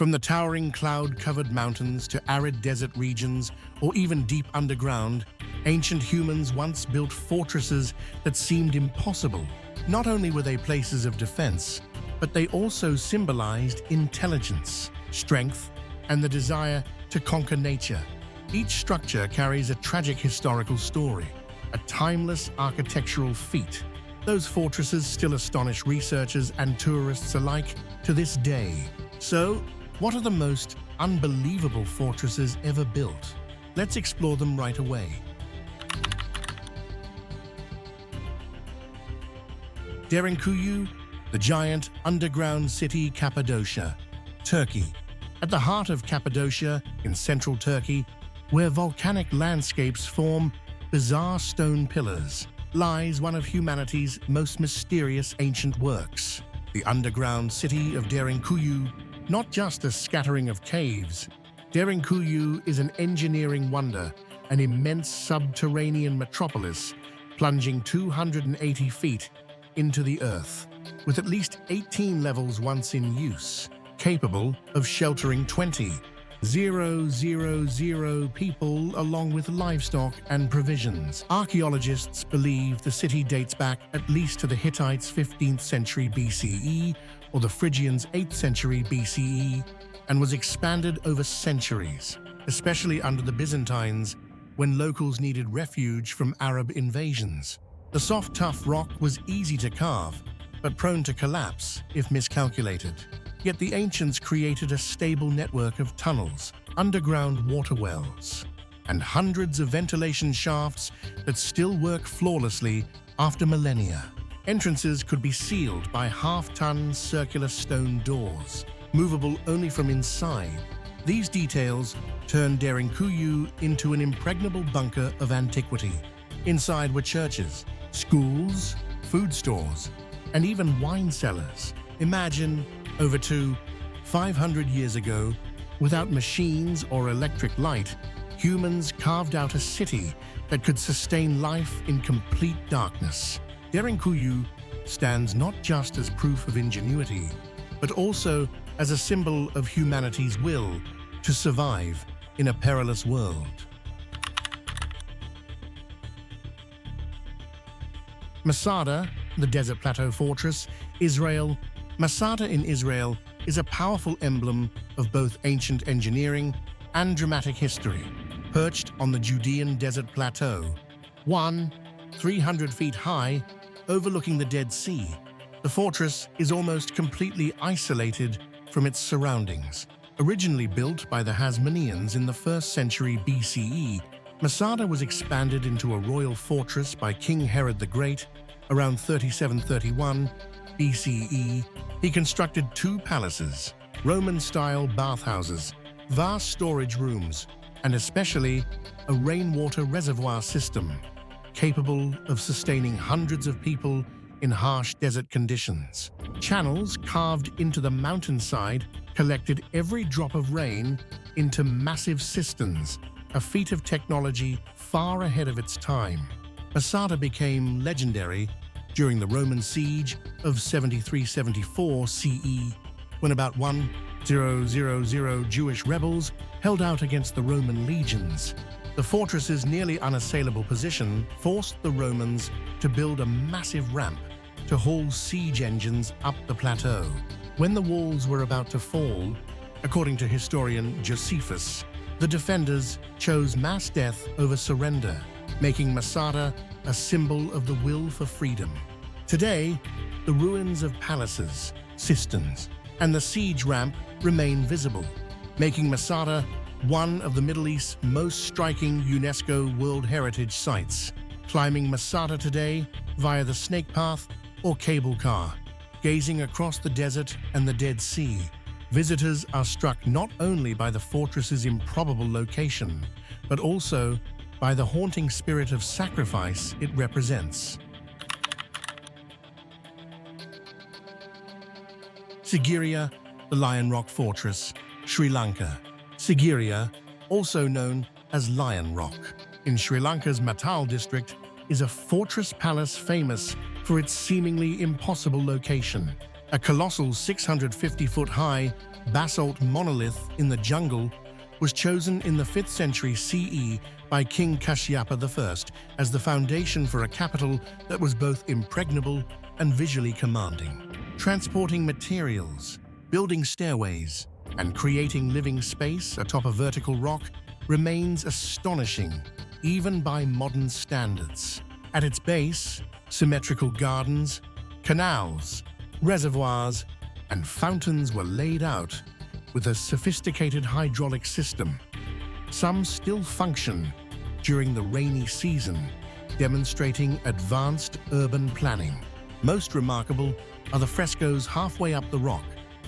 From the towering cloud-covered mountains to arid desert regions or even deep underground, ancient humans once built fortresses that seemed impossible. Not only were they places of defense, but they also symbolized intelligence, strength, and the desire to conquer nature. Each structure carries a tragic historical story, a timeless architectural feat. Those fortresses still astonish researchers and tourists alike to this day. So, what are the most unbelievable fortresses ever built? Let's explore them right away. Derinkuyu, the giant underground city Cappadocia, Turkey. At the heart of Cappadocia, in central Turkey, where volcanic landscapes form bizarre stone pillars, lies one of humanity's most mysterious ancient works. The underground city of Derinkuyu, not just a scattering of caves. Derinkuyu is an engineering wonder, an immense subterranean metropolis plunging 280 feet into the earth, with at least 18 levels once in use, capable of sheltering 20,000 people along with livestock and provisions. Archaeologists believe the city dates back at least to the Hittites' 15th century BCE or the Phrygians' 8th century BCE, and was expanded over centuries, especially under the Byzantines when locals needed refuge from Arab invasions. The soft, tough rock was easy to carve, but prone to collapse if miscalculated. Yet the ancients created a stable network of tunnels, underground water wells, and hundreds of ventilation shafts that still work flawlessly after millennia. Entrances could be sealed by half-ton circular stone doors, movable only from inside. These details turned Derinkuyu into an impregnable bunker of antiquity. Inside were churches, schools, food stores, and even wine cellars. Imagine, over 500 years ago, without machines or electric light, humans carved out a city that could sustain life in complete darkness. Derinkuyu stands not just as proof of ingenuity, but also as a symbol of humanity's will to survive in a perilous world. Masada, the desert plateau fortress, Israel. Masada in Israel is a powerful emblem of both ancient engineering and dramatic history. Perched on the Judean desert plateau, 300 feet high, overlooking the Dead Sea, the fortress is almost completely isolated from its surroundings. Originally built by the Hasmoneans in the 1st century BCE, Masada was expanded into a royal fortress by King Herod the Great around 3731 BCE. He constructed 2 palaces, Roman-style bathhouses, vast storage rooms, and especially a rainwater reservoir system capable of sustaining hundreds of people in harsh desert conditions. Channels carved into the mountainside collected every drop of rain into massive cisterns, a feat of technology far ahead of its time. Masada became legendary during the Roman siege of 73-74 CE, when about 1,000 Jewish rebels held out against the Roman legions. The fortress's nearly unassailable position forced the Romans to build a massive ramp to haul siege engines up the plateau. When the walls were about to fall, according to historian Josephus, the defenders chose mass death over surrender, making Masada a symbol of the will for freedom. Today, the ruins of palaces, cisterns, and the siege ramp remain visible, making Masada one of the Middle East's most striking UNESCO World Heritage Sites. Climbing Masada today via the snake path or cable car, gazing across the desert and the Dead Sea, visitors are struck not only by the fortress's improbable location, but also by the haunting spirit of sacrifice it represents. Sigiriya, the Lion Rock Fortress, Sri Lanka. Sigiriya, also known as Lion Rock, in Sri Lanka's Matale district, is a fortress palace famous for its seemingly impossible location. A colossal 650-foot-high, basalt monolith in the jungle was chosen in the 5th century CE by King Kashyapa I as the foundation for a capital that was both impregnable and visually commanding. Transporting materials, building stairways, and creating living space atop a vertical rock remains astonishing, even by modern standards. At its base, symmetrical gardens, canals, reservoirs, and fountains were laid out with a sophisticated hydraulic system. Some still function during the rainy season, demonstrating advanced urban planning. Most remarkable are the frescoes halfway up the rock,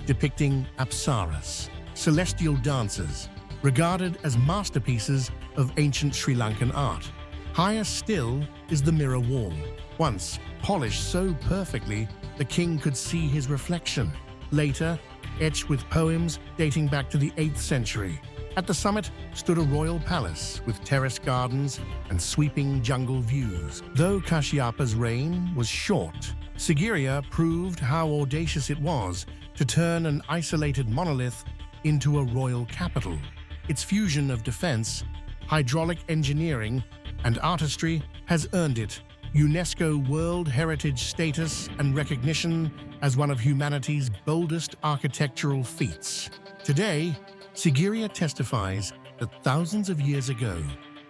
depicting apsaras, celestial dancers, regarded as masterpieces of ancient Sri Lankan art. Higher still is the mirror wall, once polished so perfectly the king could see his reflection. Later, etched with poems dating back to the 8th century. At the summit stood a royal palace with terraced gardens and sweeping jungle views. Though Kashyapa's reign was short, Sigiriya proved how audacious it was to turn an isolated monolith into a royal capital. Its fusion of defense, hydraulic engineering, and artistry has earned it UNESCO World Heritage status and recognition as one of humanity's boldest architectural feats. Today, Sigiriya testifies that thousands of years ago,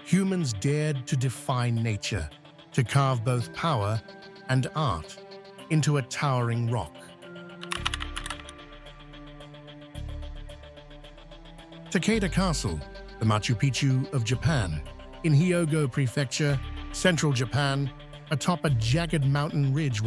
humans dared to defy nature, to carve both power and art into a towering rock. Takeda Castle, the Machu Picchu of Japan. In Hyogo Prefecture, central Japan, atop a jagged mountain ridge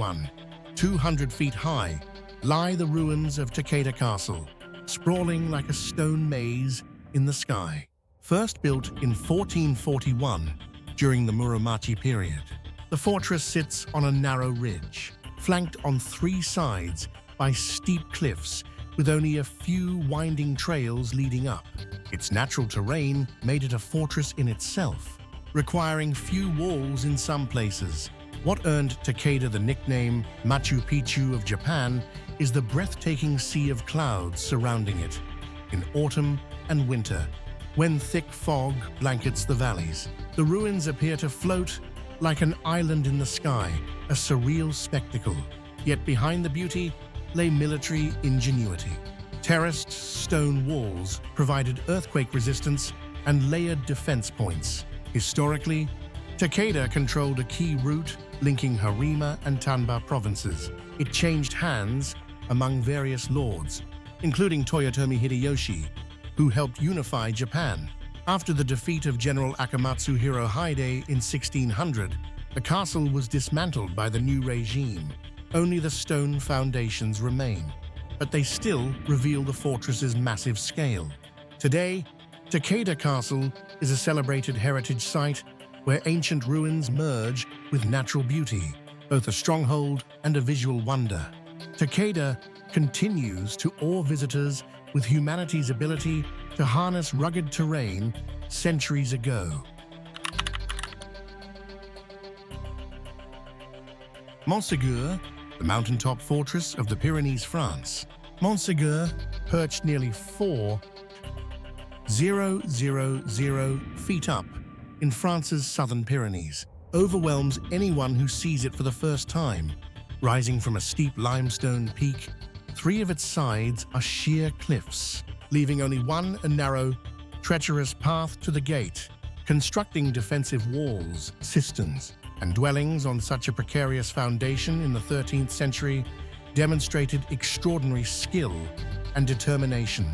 200 feet high, lie the ruins of Takeda Castle, sprawling like a stone maze in the sky. First built in 1441 during the Muromachi period, the fortress sits on a narrow ridge, flanked on 3 sides by steep cliffs with only a few winding trails leading up. Its natural terrain made it a fortress in itself, requiring few walls in some places. What earned Takeda the nickname Machu Picchu of Japan is the breathtaking sea of clouds surrounding it in autumn and winter, when thick fog blankets the valleys. The ruins appear to float like an island in the sky, a surreal spectacle. Yet behind the beauty lay military ingenuity. Terraced stone walls provided earthquake resistance and layered defense points. Historically, Takeda controlled a key route linking Harima and Tanba provinces. It changed hands among various lords, including Toyotomi Hideyoshi, who helped unify Japan. After the defeat of General Akamatsu Hirohide in 1600, the castle was dismantled by the new regime. Only the stone foundations remain, but they still reveal the fortress's massive scale. Today, Takeda Castle is a celebrated heritage site where ancient ruins merge with natural beauty, both a stronghold and a visual wonder. Takeda continues to awe visitors with humanity's ability to harness rugged terrain centuries ago. Montségur, the mountaintop fortress of the Pyrenees, France. Montségur, perched nearly 4,000 feet up in France's southern Pyrenees, overwhelms anyone who sees it for the first time. Rising from a steep limestone peak, 3 of its sides are sheer cliffs, leaving only one a narrow, treacherous path to the gate. Constructing defensive walls, cisterns, and dwellings on such a precarious foundation in the 13th century demonstrated extraordinary skill and determination.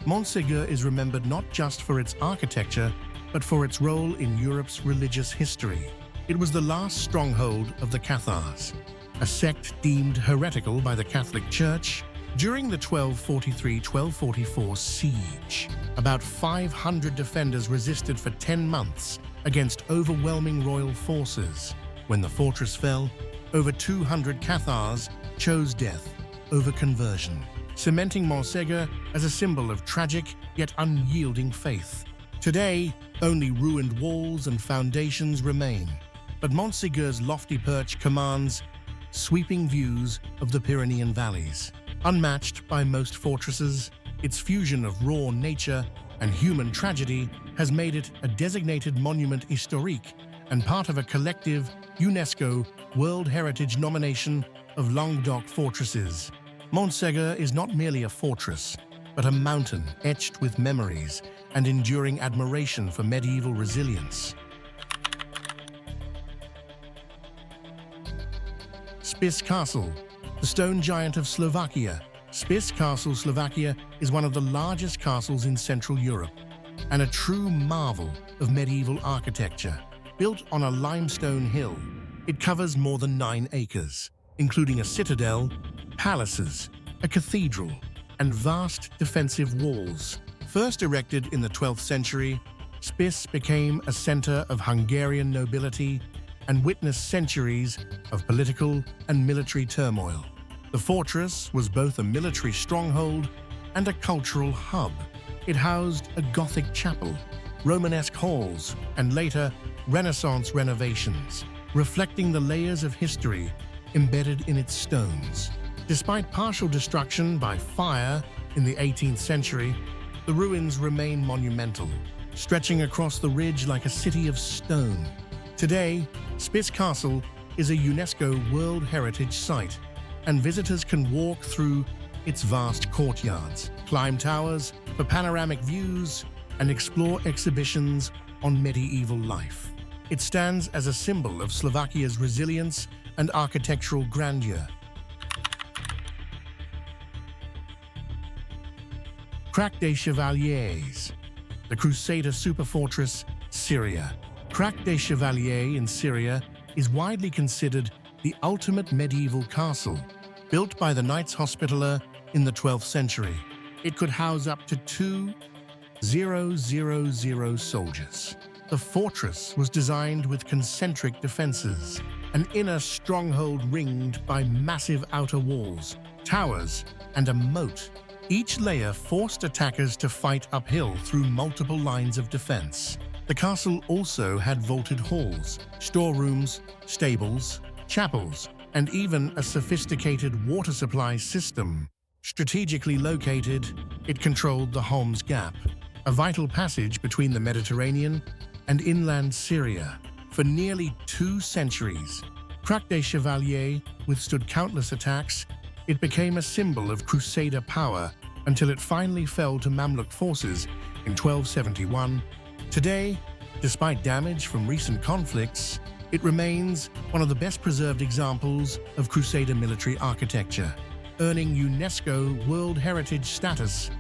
Montségur is remembered not just for its architecture, but for its role in Europe's religious history. It was the last stronghold of the Cathars, a sect deemed heretical by the Catholic Church. During the 1243-1244 siege, about 500 defenders resisted for 10 months against overwhelming royal forces. When the fortress fell, over 200 Cathars chose death over conversion, cementing Montségur as a symbol of tragic yet unyielding faith. Today, only ruined walls and foundations remain, but Montségur's lofty perch commands sweeping views of the Pyrenean valleys. Unmatched by most fortresses, Its fusion of raw nature and human tragedy has made it a designated monument historique and part of a collective UNESCO World Heritage nomination of Languedoc fortresses. Montségur is not merely a fortress, but a mountain etched with memories and enduring admiration for medieval resilience. Spiš Castle, the stone giant of Slovakia. Spiš Castle, Slovakia, is one of the largest castles in Central Europe and a true marvel of medieval architecture. Built on a limestone hill, it covers more than 9 acres, including a citadel, palaces, a cathedral, and vast defensive walls. First erected in the 12th century, Spiš became a center of Hungarian nobility and witnessed centuries of political and military turmoil. The fortress was both a military stronghold and a cultural hub. It housed a Gothic chapel, Romanesque halls, and later Renaissance renovations, reflecting the layers of history embedded in its stones. Despite partial destruction by fire in the 18th century, the ruins remain monumental, stretching across the ridge like a city of stone. Today, Spiš Castle is a UNESCO World Heritage Site, and visitors can walk through its vast courtyards, climb towers for panoramic views, and explore exhibitions on medieval life. It stands as a symbol of Slovakia's resilience and architectural grandeur. Crac des Chevaliers, the Crusader superfortress, Syria. Crac des Chevaliers in Syria is widely considered the ultimate medieval castle, built by the Knights Hospitaller in the 12th century. It could house up to 2,000 soldiers. The fortress was designed with concentric defenses, an inner stronghold ringed by massive outer walls, towers, and a moat. Each layer forced attackers to fight uphill through multiple lines of defense. The castle also had vaulted halls, storerooms, stables, chapels, and even a sophisticated water supply system. Strategically located, it controlled the Homs Gap, a vital passage between the Mediterranean and inland Syria. For nearly 2 centuries, Crac des Chevaliers withstood countless attacks. It became a symbol of Crusader power until it finally fell to Mamluk forces in 1271. Today, despite damage from recent conflicts, it remains one of the best preserved examples of Crusader military architecture, earning UNESCO World Heritage status.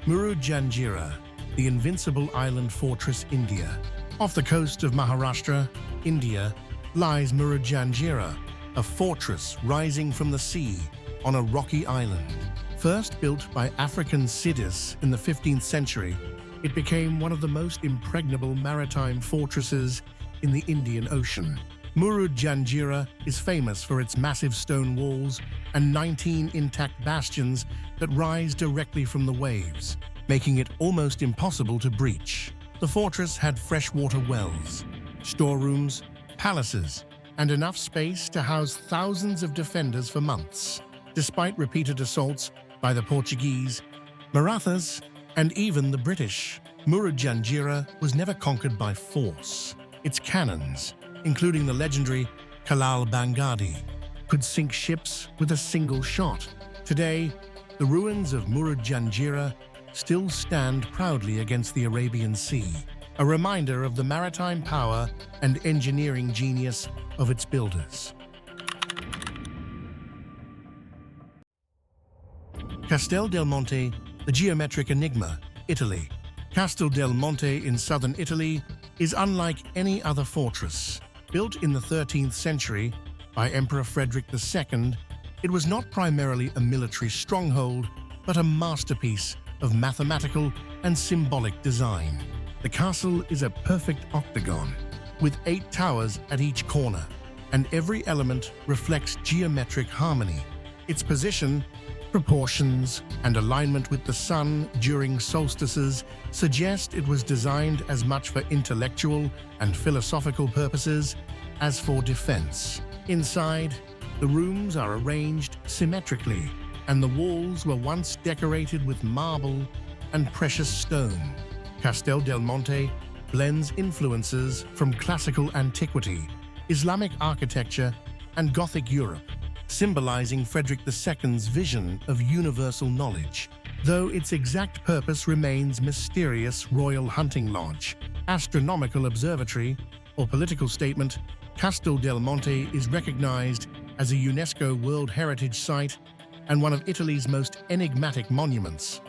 Murud-Janjira, the invincible island fortress, India. Off the coast of Maharashtra, India, lies Murud-Janjira, a fortress rising from the sea on a rocky island. First built by African Sidis in the 15th century, it became one of the most impregnable maritime fortresses in the Indian Ocean. Murud-Janjira is famous for its massive stone walls and 19 intact bastions that rise directly from the waves, making it almost impossible to breach. The fortress had freshwater wells, storerooms, palaces, and enough space to house thousands of defenders for months. Despite repeated assaults by the Portuguese, Marathas, and even the British, Murud-Janjira was never conquered by force. Its cannons, including the legendary Kalal Bangadi, could sink ships with a single shot. Today, the ruins of Murud-Janjira still stand proudly against the Arabian Sea, a reminder of the maritime power and engineering genius of its builders. Castel del Monte, the geometric enigma, Italy. Castel del Monte in southern Italy is unlike any other fortress. Built in the 13th century by Emperor Frederick II, it was not primarily a military stronghold, but a masterpiece of mathematical and symbolic design. The castle is a perfect octagon, with 8 towers at each corner, and every element reflects geometric harmony. Its position, proportions, and alignment with the sun during solstices suggest it was designed as much for intellectual and philosophical purposes as for defense. Inside, The rooms are arranged symmetrically, and the walls were once decorated with marble and precious stone. Castel del Monte blends influences from classical antiquity, Islamic architecture, and Gothic Europe, symbolizing Frederick II's vision of universal knowledge. Though its exact purpose remains mysterious, royal hunting lodge, astronomical observatory, or political statement, Castel del Monte is recognized as a UNESCO World Heritage Site and one of Italy's most enigmatic monuments.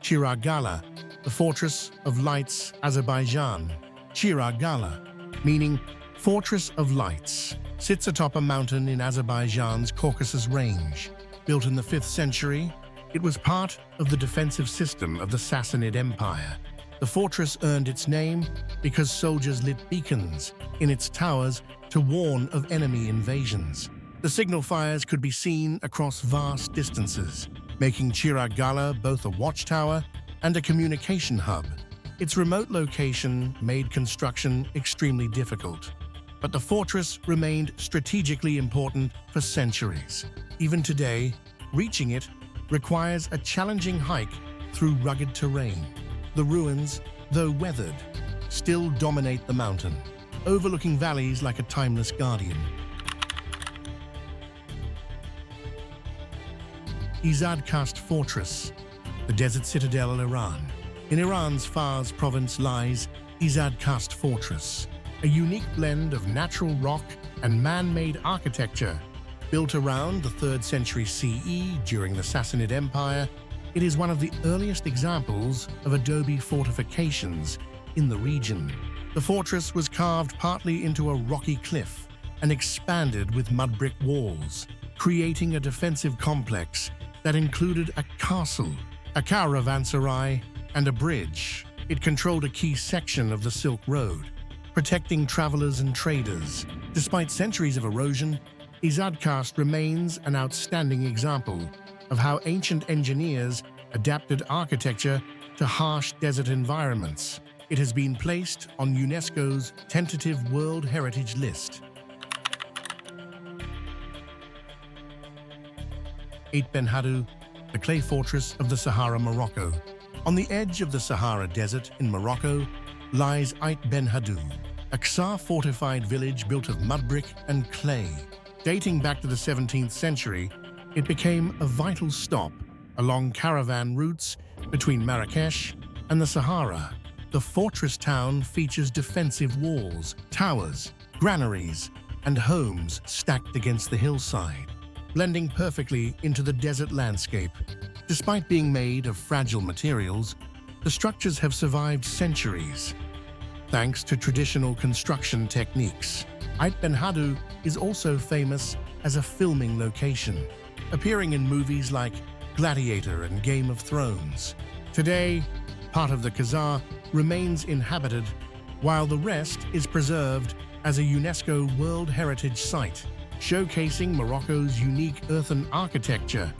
Chiragala, the Fortress of Lights, Azerbaijan. Chiragala, meaning Fortress of Lights, sits atop a mountain in Azerbaijan's Caucasus Range. Built in the 5th century, it was part of the defensive system of the Sassanid Empire. The fortress earned its name because soldiers lit beacons in its towers to warn of enemy invasions. The signal fires could be seen across vast distances, making Chiragala both a watchtower and a communication hub. Its remote location made construction extremely difficult, but the fortress remained strategically important for centuries. Even today, reaching it requires a challenging hike through rugged terrain. The ruins, though weathered, still dominate the mountain, overlooking valleys like a timeless guardian. Izadkast Fortress, the desert citadel in Iran. In Iran's Fars province lies Izadkast Fortress, a unique blend of natural rock and man-made architecture. Built around the 3rd century CE during the Sassanid Empire, it is one of the earliest examples of adobe fortifications in the region. The fortress was carved partly into a rocky cliff and expanded with mud brick walls, creating a defensive complex that included a castle, a caravanserai, and a bridge. It controlled a key section of the Silk Road, protecting travelers and traders. Despite centuries of erosion, Izadkast remains an outstanding example of how ancient engineers adapted architecture to harsh desert environments. It has been placed on UNESCO's tentative World Heritage List. Ait Ben Haddou, the clay fortress of the Sahara, Morocco. On the edge of the Sahara Desert in Morocco lies Ait Ben Haddou, a Ksar-fortified village built of mud brick and clay. Dating back to the 17th century, it became a vital stop along caravan routes between Marrakesh and the Sahara. The fortress town features defensive walls, towers, granaries, and homes stacked against the hillside, blending perfectly into the desert landscape. Despite being made of fragile materials, the structures have survived centuries, thanks to traditional construction techniques. Ait Ben Haddou is also famous as a filming location, appearing in movies like Gladiator and Game of Thrones. Today, part of the Khazar remains inhabited, while the rest is preserved as a UNESCO World Heritage Site, showcasing Morocco's unique earthen architecture.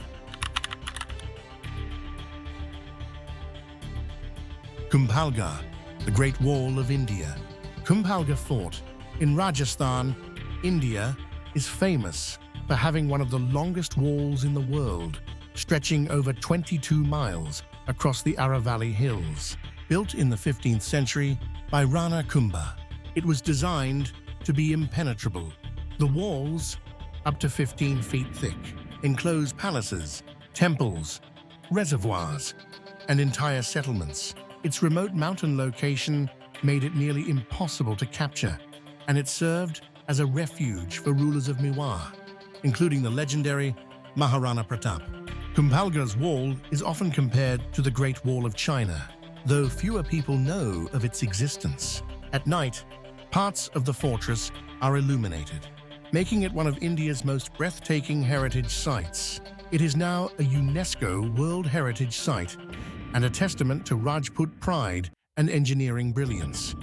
Kumbhalgarh, the Great Wall of India. Kumbhalgarh Fort in Rajasthan, India, is famous for having one of the longest walls in the world, stretching over 22 miles across the Aravalli Hills. Built in the 15th century by Rana Kumbha, it was designed to be impenetrable. The walls, up to 15 feet thick, enclose palaces, temples, reservoirs, and entire settlements. Its remote mountain location made it nearly impossible to capture, and it served as a refuge for rulers of Mewar, including the legendary Maharana Pratap. Kumbhalgarh's wall is often compared to the Great Wall of China, though fewer people know of its existence. At night, parts of the fortress are illuminated, making it one of India's most breathtaking heritage sites. It is now a UNESCO World Heritage Site and a testament to Rajput pride and engineering brilliance.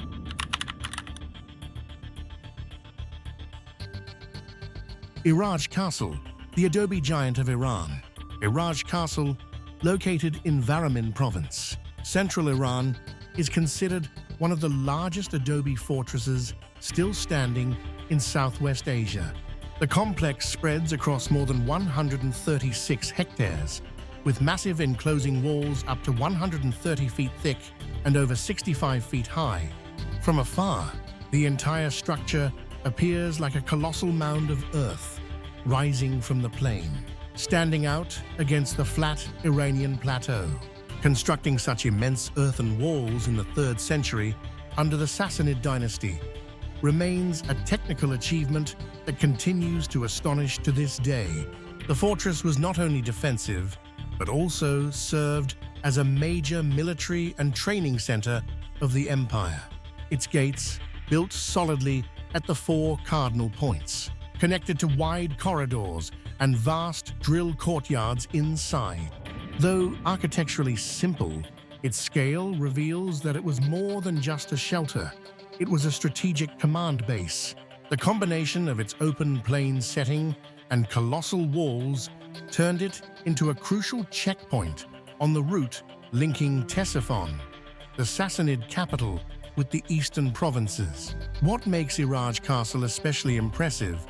Iraj Castle, the adobe giant of Iran. Iraj Castle, located in Varamin province, central Iran, is considered one of the largest adobe fortresses still standing in Southwest Asia. The complex spreads across more than 136 hectares, with massive enclosing walls up to 130 feet thick and over 65 feet high. From afar, the entire structure appears like a colossal mound of earth rising from the plain, standing out against the flat Iranian plateau. Constructing such immense earthen walls in the 3rd century under the Sassanid dynasty remains a technical achievement that continues to astonish to this day. The fortress was not only defensive, but also served as a major military and training center of the empire. Its gates, built solidly at the 4 cardinal points, connected to wide corridors and vast drill courtyards inside. Though architecturally simple, its scale reveals that it was more than just a shelter. It was a strategic command base. The combination of its open plain setting and colossal walls turned it into a crucial checkpoint on the route linking Ctesiphon, the Sassanid capital, with the eastern provinces. What makes Iraj Castle especially impressive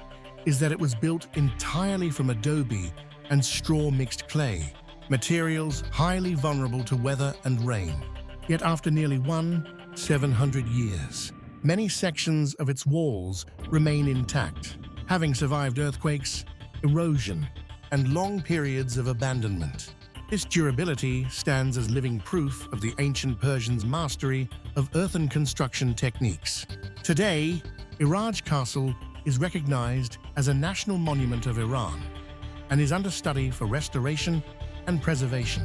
is that it was built entirely from adobe and straw-mixed clay, materials highly vulnerable to weather and rain. Yet after nearly 700 years, many sections of its walls remain intact, having survived earthquakes, erosion, and long periods of abandonment. This durability stands as living proof of the ancient Persians' mastery of earthen construction techniques. Today, Iraj Castle is recognized as a national monument of Iran and is under study for restoration and preservation.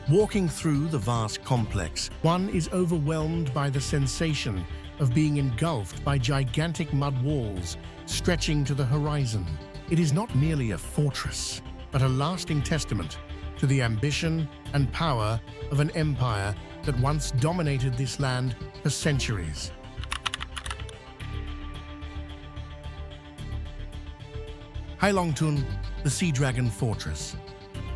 Walking through the vast complex, one is overwhelmed by the sensation of being engulfed by gigantic mud walls stretching to the horizon. It is not merely a fortress, but a lasting testament to the ambition and power of an empire that once dominated this land for centuries. Heilongtun, the Sea Dragon Fortress,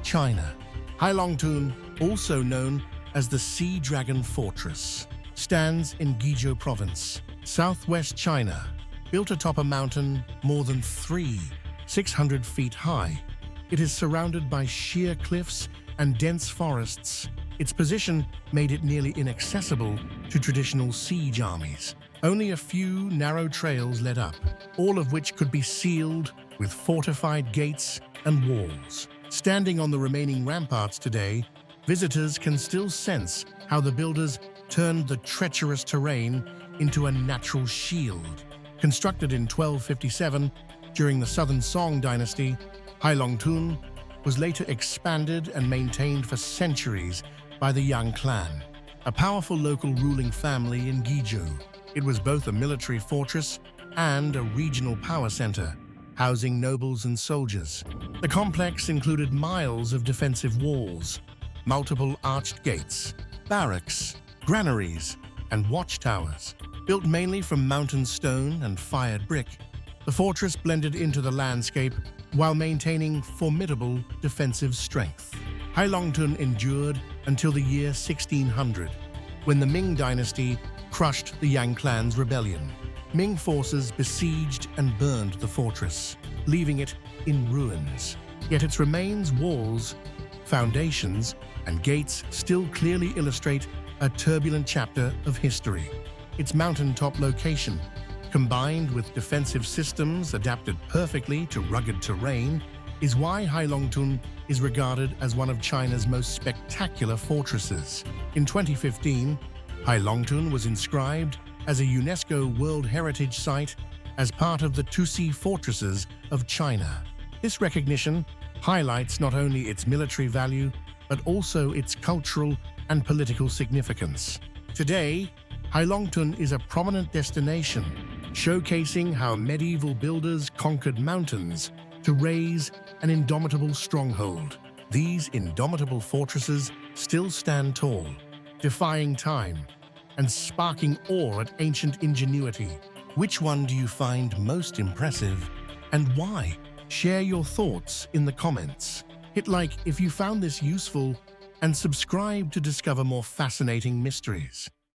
China. Heilongtun, also known as the Sea Dragon Fortress, stands in Guizhou Province, southwest China. Built atop a mountain more than 600 feet high, it is surrounded by sheer cliffs and dense forests. Its position made it nearly inaccessible to traditional siege armies. Only a few narrow trails led up, all of which could be sealed with fortified gates and walls. Standing on the remaining ramparts today, visitors can still sense how the builders turned the treacherous terrain into a natural shield. Constructed in 1257 during the Southern Song dynasty, Heilongtun was later expanded and maintained for centuries by the Yang clan, a powerful local ruling family in Guizhou. It was both a military fortress and a regional power center, housing nobles and soldiers. The complex included miles of defensive walls, multiple arched gates, barracks, granaries, and watchtowers. Built mainly from mountain stone and fired brick, the fortress blended into the landscape while maintaining formidable defensive strength. Heilongtun endured until the year 1600, when the Ming dynasty crushed the Yang clan's rebellion. Ming forces besieged and burned the fortress, leaving it in ruins. Yet its remains, walls, foundations, and gates still clearly illustrate a turbulent chapter of history. Its mountaintop location, combined with defensive systems adapted perfectly to rugged terrain, is why Heilongtun is regarded as one of China's most spectacular fortresses. In 2015, Heilongtun was inscribed as a UNESCO World Heritage Site as part of the Tusi Fortresses of China. This recognition highlights not only its military value, but also its cultural and political significance. Today, Heilongtun is a prominent destination, showcasing how medieval builders conquered mountains to raise an indomitable stronghold. These indomitable fortresses still stand tall, defying time and sparking awe at ancient ingenuity. Which one do you find most impressive, and why? Share your thoughts in the comments. Hit like if you found this useful, and subscribe to discover more fascinating mysteries.